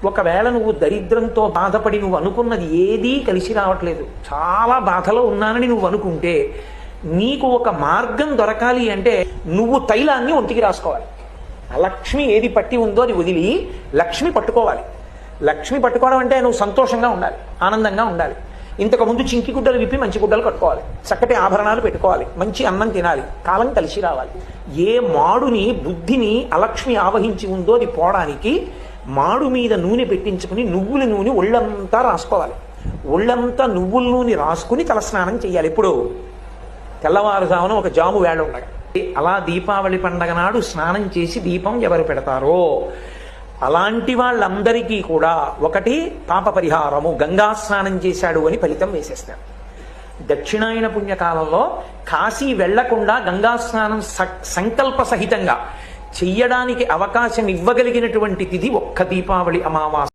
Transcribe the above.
ఒకవేళ నువ్వు దరిద్రంతో బాధపడి నువ్వు అనుకున్నది ఏదీ కలిసి రావట్లేదు, చాలా బాధలో ఉన్నానని నువ్వు అనుకుంటే నీకు ఒక మార్గం దొరకాలి అంటే నువ్వు తైలాన్ని ఒంటికి రాసుకోవాలి. లక్ష్మి ఏది పట్టి ఉందో అది వదిలి లక్ష్మి పట్టుకోవాలి. లక్ష్మి పట్టుకోవడం అంటే నువ్వు సంతోషంగా ఉండాలి, ఆనందంగా ఉండాలి. ఇంతకుముందు చింకి గుడ్డలు విప్పి మంచి గుడ్డలు కట్టుకోవాలి, చక్కటి ఆభరణాలు పెట్టుకోవాలి, మంచి అన్నం తినాలి, కాలం కలిసి రావాలి. ఏ మాడుని బుద్ధిని అలక్ష్మి ఆవహించి ఉందో అది పోవడానికి మాడు మీద నూనె పెట్టించుకుని నువ్వుల నూనె ఒళ్ళంతా రాసుకోవాలి. ఒళ్ళంతా నువ్వుల నూనె రాసుకుని తలస్నానం చేయాలి. ఇప్పుడు తెల్లవారుజామున ఒక జాము వేళ ఉండగా అలా దీపావళి పండగ నాడు స్నానం చేసి దీపం ఎవరు పెడతారో అలాంటి వాళ్ళందరికీ కూడా ఒకటి పాప పరిహారము, గంగా స్నానం చేశాడు అని ఫలితం వేసేస్తారు. దక్షిణాయన పుణ్యకాలంలో కాశీ వెళ్లకుండా గంగా స్నానం సంకల్ప సహితంగా చెయ్యడానికి అవకాశం ఇవ్వగలిగినటువంటి తిథి ఒక్క దీపావళి అమావాస్య.